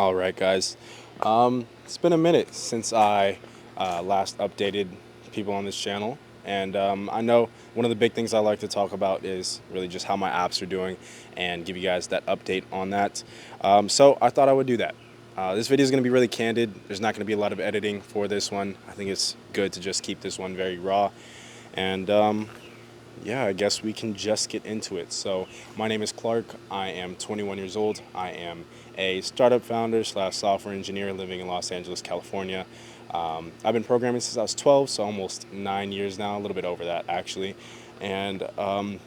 All right, guys. It's been a minute since I last updated people on this channel, and I know one of the big things I like to talk about is really just how my apps are doing and give you guys that update on that. So I thought I would do that. This video is going to be really candid. There's not going to be a lot of editing for this one. I think it's good to just keep this one very raw. And yeah, I guess we can just get into it. So my name is Clark. I am 21 years old. I am a startup founder slash software engineer living in Los Angeles, California. I've been programming since I was 12, so almost 9 years now, a little bit over that actually. And over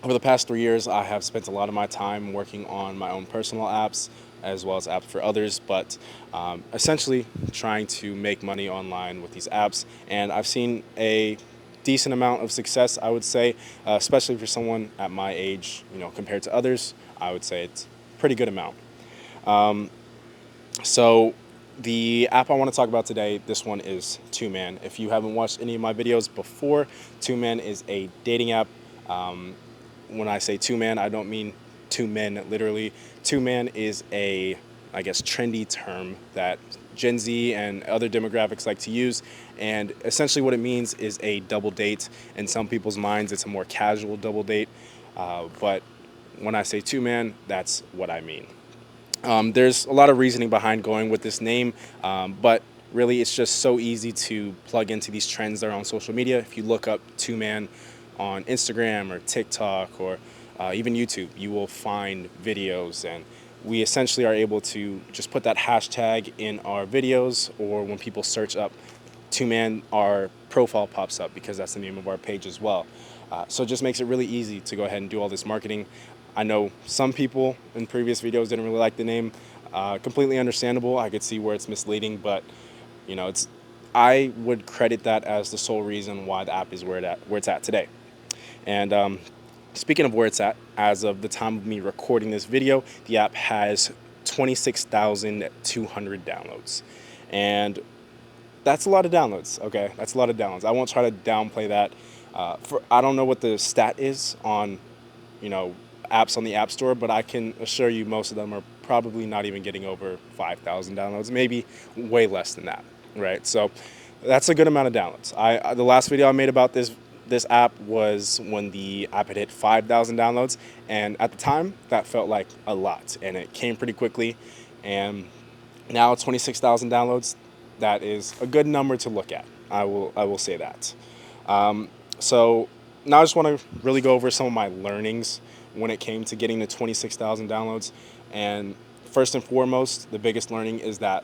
the past 3 years, I have spent a lot of my time working on my own personal apps as well as apps for others, but essentially trying to make money online with these apps. And I've seen a decent amount of success, I would say, especially for someone at my age, compared to others. I would say it's a pretty good amount. So the app I want to talk about today, this one is 2Man. If you haven't watched any of my videos before, 2Man is a dating app. When I say 2Man, I don't mean two men literally. 2Man is a, I guess, trendy term that Gen Z and other demographics like to use. And essentially what it means is a double date. In some people's minds, it's a more casual double date. But when I say 2Man, that's what I mean. There's a lot of reasoning behind going with this name, but really it's just so easy to plug into these trends that are on social media. If you look up 2Man on Instagram or TikTok or even YouTube, you will find videos, and we essentially are able to just put that hashtag in our videos, or when people search up 2Man, our profile pops up because that's the name of our page as well. So it just makes it really easy to go ahead and do all this marketing. I know some people in previous videos didn't really like the name. Completely understandable. I could see where it's misleading, but I would credit that as the sole reason why the app is where it's at today. And speaking of where it's at, as of the time of me recording this video, the app has 26,200 downloads. And that's a lot of downloads, okay? That's a lot of downloads. I won't try to downplay that. I don't know what the stat is on, apps on the App Store, but I can assure you most of them are probably not even getting over 5,000 downloads, maybe way less than that, right? So that's a good amount of downloads. The last video I made about this app was when the app had hit 5,000 downloads, and at the time that felt like a lot, and it came pretty quickly. And now 26,000 downloads, that is a good number to look at. I will say that. So now I just want to really go over some of my learnings when it came to getting to 26,000 downloads. And first and foremost, the biggest learning is that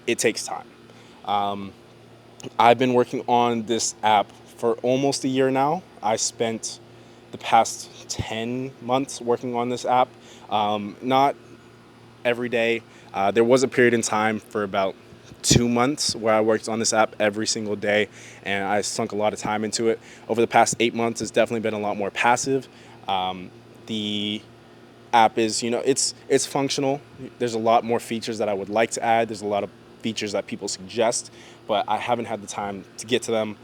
it takes time. I've been working on this app for almost a year now. I spent the past 10 months working on this app. Not every day. There was a period in time for about 2 months where I worked on this app every single day, and I sunk a lot of time into it. Over the past 8 months, it's definitely been a lot more passive. The app is, it's functional. There's a lot more features that I would like to add. There's a lot of features that people suggest, but I haven't had the time to get to them.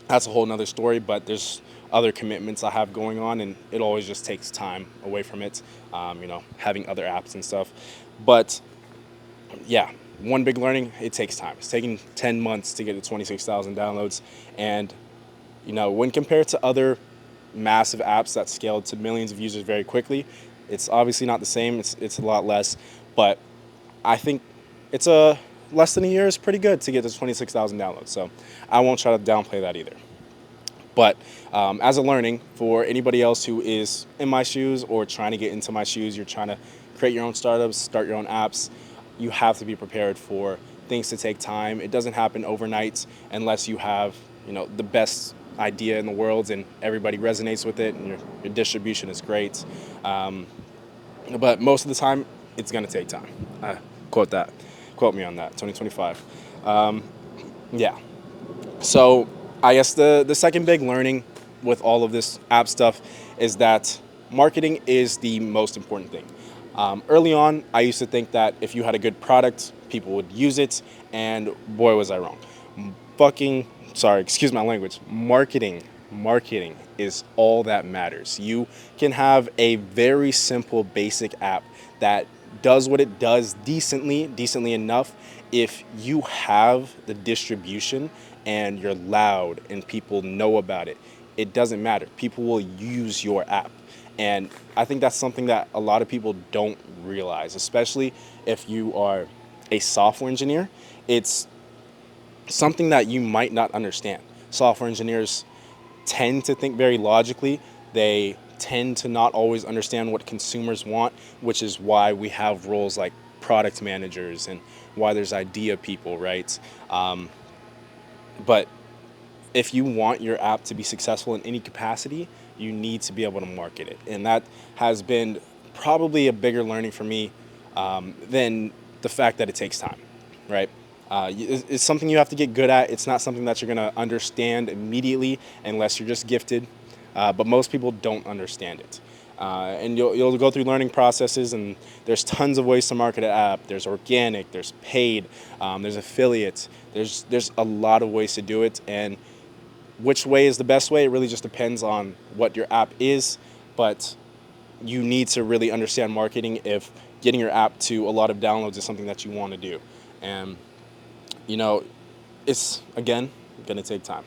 That's a whole nother story, but there's other commitments I have going on, and it always just takes time away from it, having other apps and stuff. But yeah, one big learning, it takes time. It's taking 10 months to get to 26,000 downloads. And, when compared to other massive apps that scaled to millions of users very quickly, it's obviously not the same. It's a lot less, but I think it's less than a year is pretty good to get to 26,000 downloads. So I won't try to downplay that either. But as a learning for anybody else who is in my shoes or trying to get into my shoes, you're trying to create your own startups, start your own apps, you have to be prepared for things to take time. It doesn't happen overnight unless you have, the best idea in the world and everybody resonates with it and your distribution is great. But most of the time, it's going to take time. Quote me on that, 2025. Yeah. So I guess the second big learning with all of this app stuff is that marketing is the most important thing. Early on, I used to think that if you had a good product, people would use it, and boy, was I wrong. Excuse my language, marketing is all that matters. You can have a very simple, basic app that does what it does decently enough if you have the distribution and you're loud and people know about it. It doesn't matter. People will use your app. And I think that's something that a lot of people don't realize, especially if you are a software engineer. It's something that you might not understand. Software engineers tend to think very logically. They tend to not always understand what consumers want, which is why we have roles like product managers and why there's idea people, right? But if you want your app to be successful in any capacity, you need to be able to market it. And that has been probably a bigger learning for me than the fact that it takes time, right? It's something you have to get good at. It's not something that you're going to understand immediately unless you're just gifted. But most people don't understand it. And you'll go through learning processes, and there's tons of ways to market an app. There's organic, there's paid, there's affiliates. There's a lot of ways to do it, and which way is the best way? It really just depends on what your app is, but you need to really understand marketing if getting your app to a lot of downloads is something that you want to do. And, you know, it's, again, going to take time.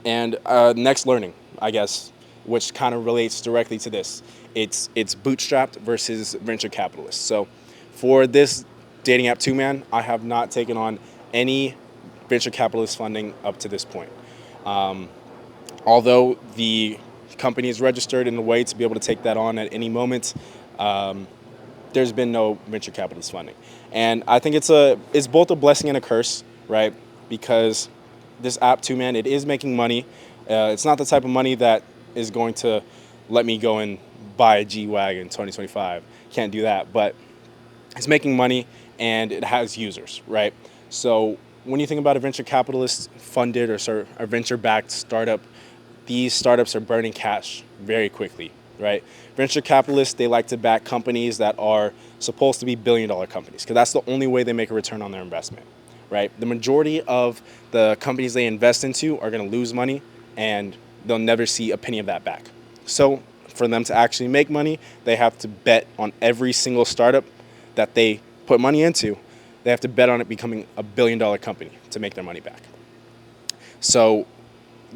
And next learning, I guess, which kind of relates directly to this. It's bootstrapped versus venture capitalists. So for this dating app 2Man, I have not taken on any venture capitalist funding up to this point. Although the company is registered in a way to be able to take that on at any moment, there's been no venture capitalist funding. And I think it's both a blessing and a curse, right? Because this app 2Man, it is making money. It's not the type of money that is going to let me go and buy a G-Wagon in 2025. Can't do that, but it's making money and it has users, right? So when you think about a venture capitalist funded or a venture-backed startup, these startups are burning cash very quickly, right? Venture capitalists, they like to back companies that are supposed to be billion-dollar companies because that's the only way they make a return on their investment, right? The majority of the companies they invest into are going to lose money and they'll never see a penny of that back. So for them to actually make money, they have to bet on every single startup that they put money into. They have to bet on it becoming a billion-dollar company to make their money back. So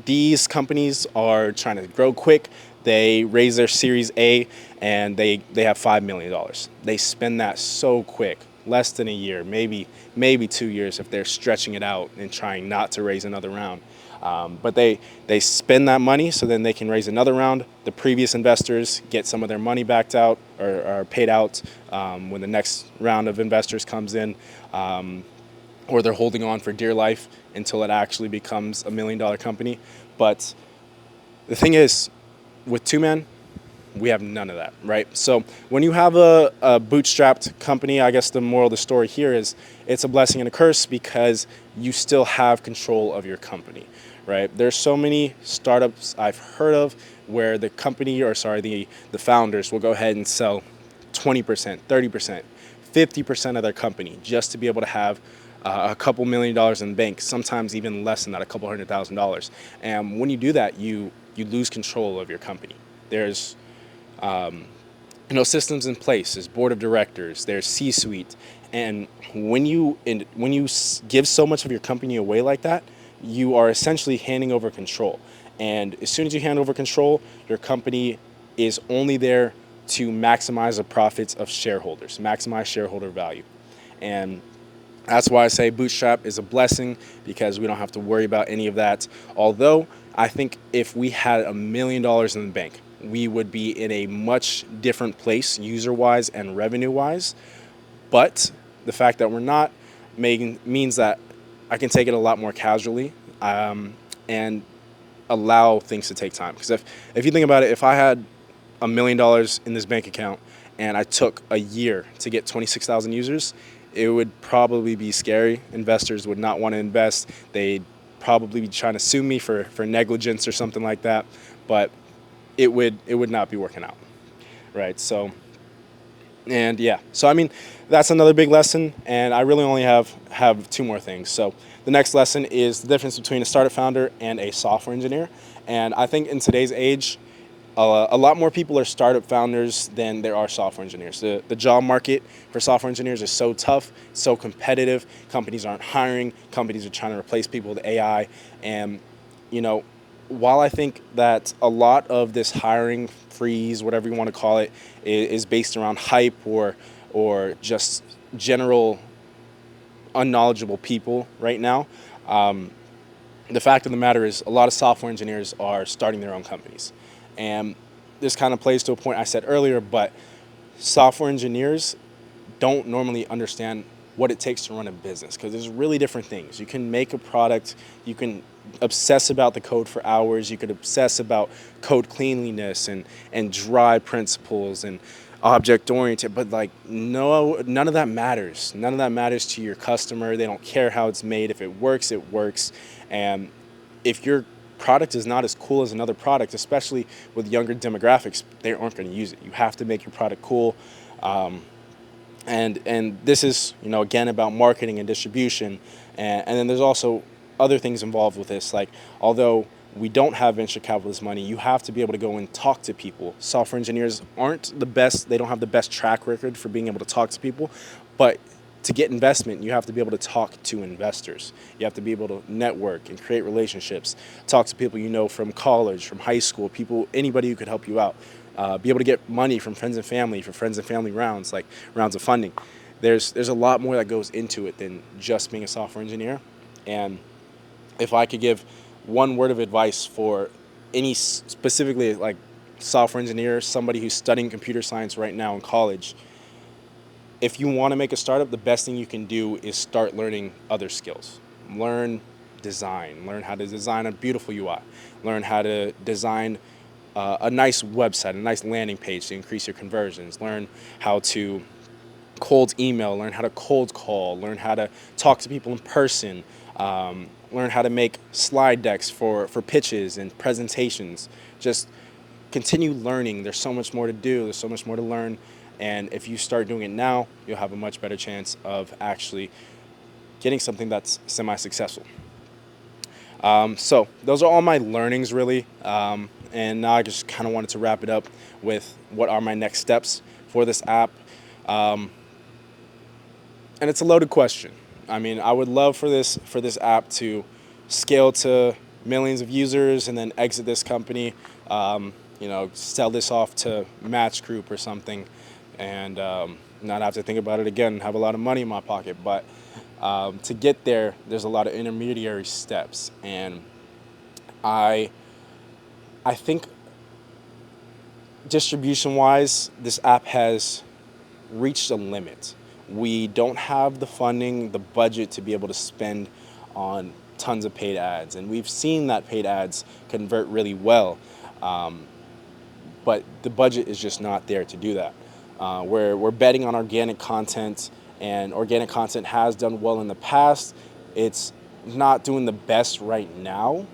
these companies are trying to grow quick. They raise their Series A and they have $5 million. They spend that so quick, less than a year, maybe 2 years if they're stretching it out and trying not to raise another round. But they spend that money so then they can raise another round. The previous investors get some of their money backed out or paid out when the next round of investors comes in, or they're holding on for dear life until it actually becomes $1 million company. But the thing is, with 2Man, we have none of that, right? So when you have a bootstrapped company, I guess the moral of the story here is it's a blessing and a curse because you still have control of your company, right? There's so many startups I've heard of where the company, the founders will go ahead and sell 20%, 30%, 50% of their company just to be able to have a couple $1 million in the bank, sometimes even less than that, a couple $100,000. And when you do that, you lose control of your company. There's systems in place. There's board of directors. There's C-suite, and when you give so much of your company away like that, you are essentially handing over control. And as soon as you hand over control, your company is only there to maximize the profits of shareholders, maximize shareholder value, and that's why I say bootstrap is a blessing because we don't have to worry about any of that. Although I think if we had $1 million in the bank, we would be in a much different place user-wise and revenue-wise. But the fact that we're not means that I can take it a lot more casually and allow things to take time. Because if you think about it, if I had $1 million in this bank account and I took a year to get 26,000 users, it would probably be scary. Investors would not want to invest. They'd probably be trying to sue me for negligence or something like that. But it would not be working out, right? So, and yeah. So, I mean, that's another big lesson. And I really only have two more things. So the next lesson is the difference between a startup founder and a software engineer. And I think in today's age, a lot more people are startup founders than there are software engineers. The job market for software engineers is so tough, so competitive. Companies aren't hiring. Companies are trying to replace people with AI. And, you know, while I think that a lot of this hiring freeze, whatever you want to call it, is based around hype or just general unknowledgeable people right now, the fact of the matter is a lot of software engineers are starting their own companies. And this kind of plays to a point I said earlier, but software engineers don't normally understand what it takes to run a business, because there's really different things. You can make a product, you can obsess about the code for hours, you could obsess about code cleanliness and dry principles and object oriented, but like no, none of that matters. None of that matters to your customer. They don't care how it's made. If it works, it works. And if your product is not as cool as another product, especially with younger demographics, they aren't going to use it. You have to make your product cool. And this is, again, about marketing and distribution. And then there's also other things involved with this. Like, although we don't have venture capitalist money, you have to be able to go and talk to people. Software engineers aren't the best. They don't have the best track record for being able to talk to people. But to get investment, you have to be able to talk to investors. You have to be able to network and create relationships, talk to people you know from college, from high school, people, anybody who could help you out. Be able to get money from friends and family, for friends and family rounds, like rounds of funding. There's a lot more that goes into it than just being a software engineer. And if I could give one word of advice for any specifically like software engineer, somebody who's studying computer science right now in college, if you want to make a startup, the best thing you can do is start learning other skills. Learn design, learn how to design a beautiful UI, learn how to design a nice website, a nice landing page to increase your conversions, learn how to cold email, learn how to cold call, learn how to talk to people in person, learn how to make slide decks for pitches and presentations. Just continue learning. There's so much more to do. There's so much more to learn. And if you start doing it now, you'll have a much better chance of actually getting something that's semi-successful. So those are all my learnings, really. And now I just kind of wanted to wrap it up with what are my next steps for this app. And it's a loaded question. I mean, I would love for this app to scale to millions of users and then exit this company, sell this off to Match Group or something, and not have to think about it again and have a lot of money in my pocket. But to get there, there's a lot of intermediary steps, and I think distribution-wise, this app has reached a limit. We don't have the funding, the budget to be able to spend on tons of paid ads, and we've seen that paid ads convert really well, but the budget is just not there to do that. We're betting on organic content, and organic content has done well in the past. It's not doing the best right now,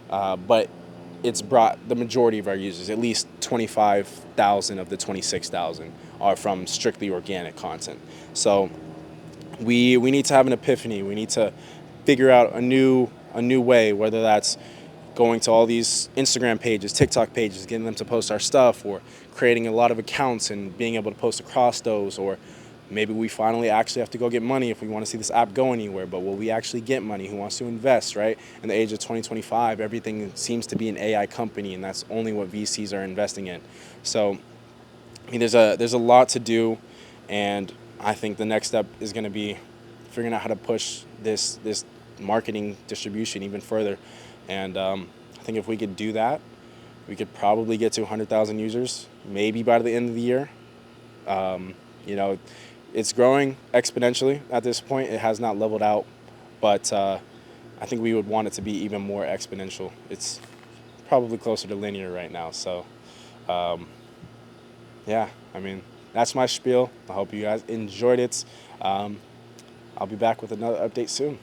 but it's brought the majority of our users, at least 25,000 of the 26,000 are from strictly organic content. So we need to have an epiphany. We need to figure out a new way, whether that's going to all these Instagram pages, TikTok pages, getting them to post our stuff, or creating a lot of accounts and being able to post across those, or maybe we finally actually have to go get money if we want to see this app go anywhere. But will we actually get money? Who wants to invest, right? In the age of 2025, everything seems to be an AI company, and that's only what VCs are investing in. So, I mean, there's a lot to do, and I think the next step is going to be figuring out how to push this marketing distribution even further. And I think if we could do that, we could probably get to 100,000 users, maybe by the end of the year. It's growing exponentially at this point. It has not leveled out, but I think we would want it to be even more exponential. It's probably closer to linear right now. So, yeah, I mean, that's my spiel. I hope you guys enjoyed it. I'll be back with another update soon.